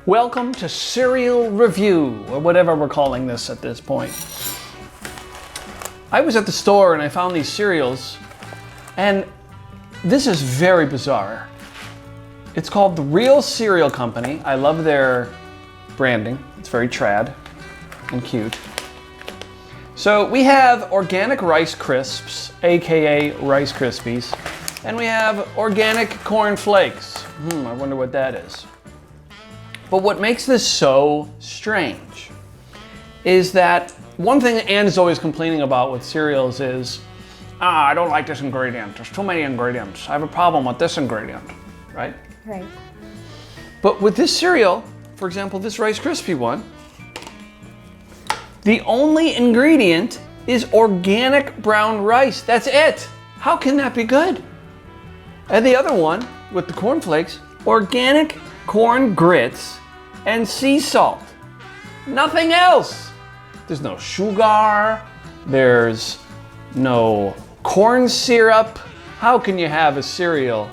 Welcome to Cereal Review, or whatever we're calling this at this point. I was at the store and I found these cereals, and this is very bizarre. It's called The Real Cereal Company. I love their branding. It's very trad and cute. So we have organic Rice Crisps, aka Rice Krispies, and we have organic Corn Flakes. I wonder what that is. But what makes this so strange is that one thing that Ann is always complaining about with cereals is, I don't like this ingredient. There's too many ingredients. I have a problem with this ingredient, right? Right. But with this cereal, for example, this Rice Krispie one, the only ingredient is organic brown rice. That's it. How can that be good? And the other one, with the Corn Flakes, organic corn grits and sea salt. Nothing else. There's no sugar. There's no corn syrup. How can you have a cereal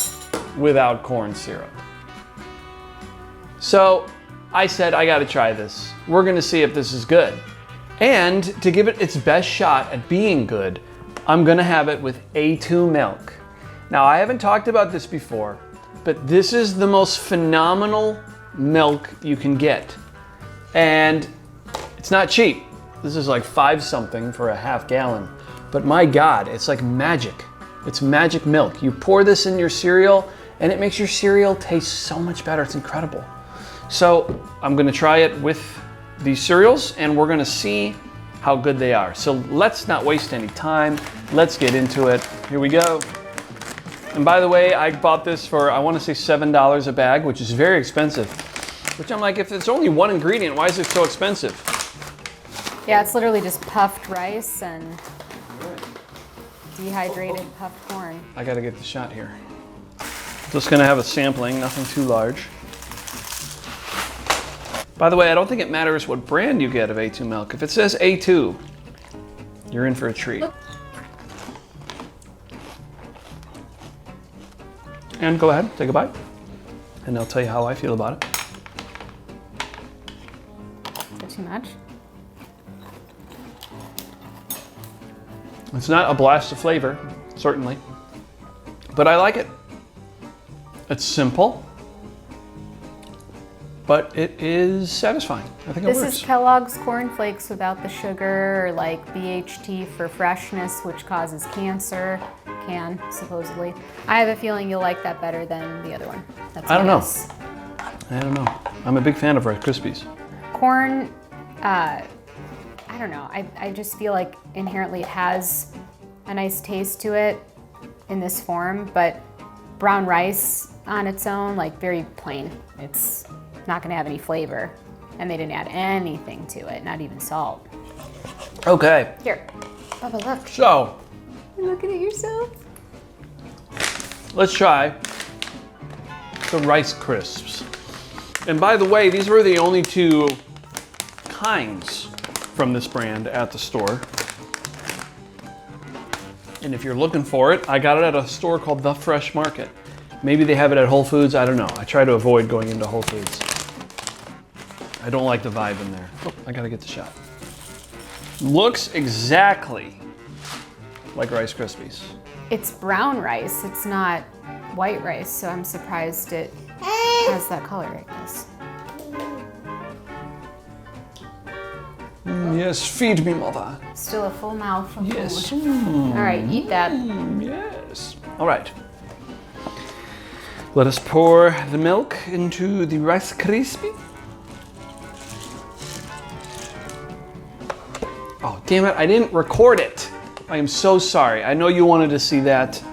without corn syrup? So I said, I gotta try this. We're gonna see if this is good. And to give it its best shot at being good, I'm gonna have it with A2 milk. Now, I haven't talked about this before, but this is the most phenomenal milk you can get. And it's not cheap. This is like 5 something for a half gallon. But my God, it's like magic. It's magic milk. You pour this in your cereal and it makes your cereal taste so much better. It's incredible. So I'm gonna try it with these cereals and we're gonna see how good they are. So let's not waste any time. Let's get into it. Here we go. And by the way, I bought this for, I wanna say $7 a bag, which is very expensive. Which I'm like, if it's only one ingredient, why is it so expensive? Yeah, it's literally just puffed rice and dehydrated puffed corn. I gotta get the shot here. Just gonna have a sampling, nothing too large. By the way, I don't think it matters what brand you get of A2 milk. If it says A2, you're in for a treat. And go ahead, take a bite, and I'll tell you how I feel about it. Is it too much? It's not a blast of flavor, certainly, but I like it. It's simple, but it is satisfying. I think it works. This is Kellogg's Corn Flakes without the sugar, or like BHT for freshness, which causes cancer. Can, supposedly. I have a feeling you'll like that better than the other one. That's I don't know. guess. I don't know. I'm a big fan of Rice Krispies. Corn, I don't know. I just feel like inherently it has a nice taste to it in this form, but brown rice on its own, like very plain. It's not gonna have any flavor. And they didn't add anything to it, not even salt. Okay. Here, Bubba, look. So, You're looking at yourself? let's try the Rice Crisps. And by the way, these were the only 2 kinds from this brand at the store. And if you're looking for it, I got it at a store called The Fresh Market. Maybe they have it at Whole Foods, I don't know. I try to avoid going into Whole Foods. I don't like the vibe in there. Oh, I gotta get the shot. Looks exactly like Rice Krispies. It's brown rice, it's not white rice, so I'm surprised it has that color, I guess. Yes, feed me, mother. Still a full mouth of Yes. food. All right, eat that. Yes. All right. Let us pour the milk into the Rice Krispie. Oh, damn it, I didn't record it. I am so sorry. I know you wanted to see that.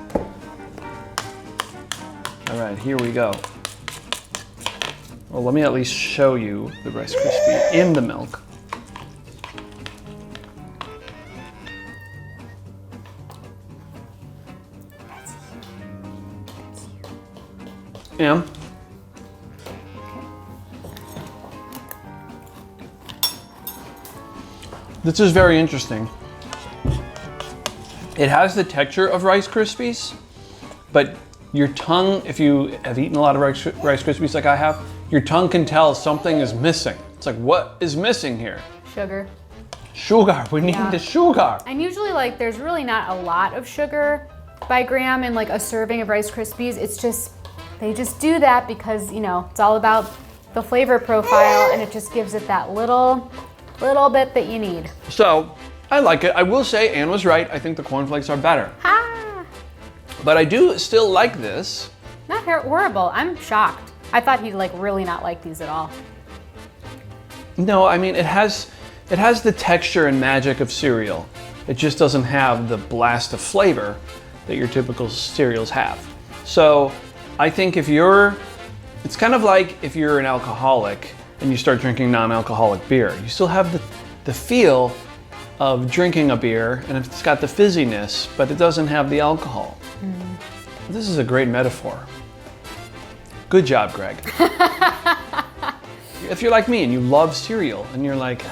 All right, here we go. Well, let me at least show you the Rice Krispie in the milk. Yeah. This is very interesting. It has the texture of Rice Krispies, but your tongue, if you have eaten a lot of Rice Krispies like I have, your tongue can tell something is missing. It's like, what is missing here? Sugar. Sugar, we need the sugar. And usually like there's really not a lot of sugar by gram in like a serving of Rice Krispies. It's just, they just do that because, you know, it's all about the flavor profile and it just gives it that little bit that you need. So, I like it. I will say Anne was right. I think the cornflakes are better. Ah! But I do still like this. Not horrible. I'm shocked. I thought he'd like really not like these at all. No, I mean, it has the texture and magic of cereal. It just doesn't have the blast of flavor that your typical cereals have. So I think it's kind of like if you're an alcoholic and you start drinking non-alcoholic beer. You still have the feel of drinking a beer and it's got the fizziness, but it doesn't have the alcohol. This is a great metaphor. Good job, Greg. If you're like me and you love cereal and you're like,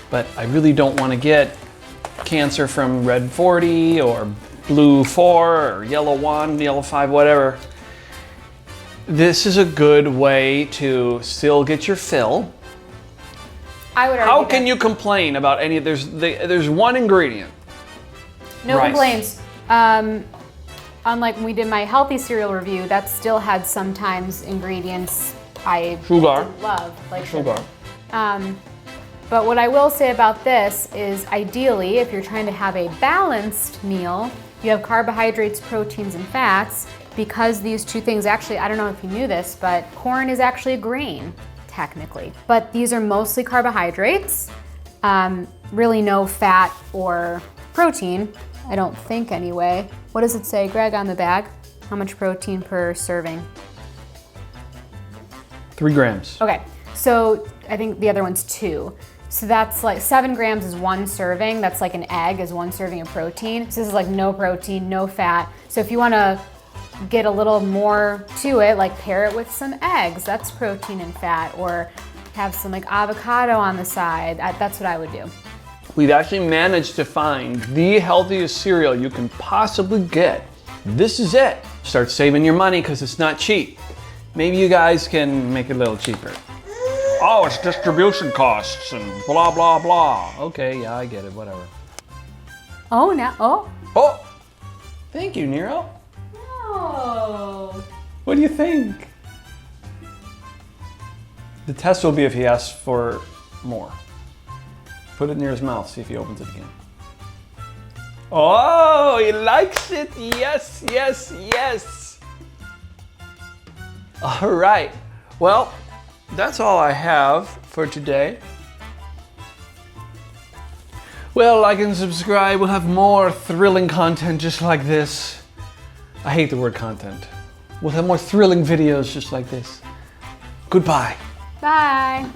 but I really don't want to get cancer from red 40 or blue 4 or yellow 1, yellow 5, whatever. This is a good way to still get your fill. I would argue How can you complain about any? There's one ingredient. No rice. complaints. Unlike when we did my healthy cereal review, that still had sometimes ingredients I Sugar. love, like Sugar. But what I will say about this is ideally, if you're trying to have a balanced meal, you have carbohydrates, proteins, and fats, because these two things actually, I don't know if you knew this, but corn is actually a grain, technically. But these are mostly carbohydrates, really no fat or protein, I don't think anyway. What does it say, Greg, on the bag? How much protein per serving? 3 grams. Okay, so I think the other one's 2. So that's like 7 grams is 1 serving. That's like an egg is 1 serving of protein. So this is like no protein, no fat. So if you wanna get a little more to it, like pair it with some eggs, that's protein and fat, or have some like avocado on the side. That's what I would do. We've actually managed to find the healthiest cereal you can possibly get. This is it. Start saving your money because it's not cheap. Maybe you guys can make it a little cheaper. Oh, it's distribution costs and blah, blah, blah. Okay, yeah, I get it, whatever. Oh. Oh, thank you, Nero. Oh. What do you think? The test will be if he asks for more. Put it near his mouth, see if he opens it again. Oh, he likes it. Yes, yes, yes. All right. Well, that's all I have for today. Well, like and subscribe. We'll have more thrilling content just like this. I hate the word content. We'll have more thrilling videos just like this. Goodbye. Bye.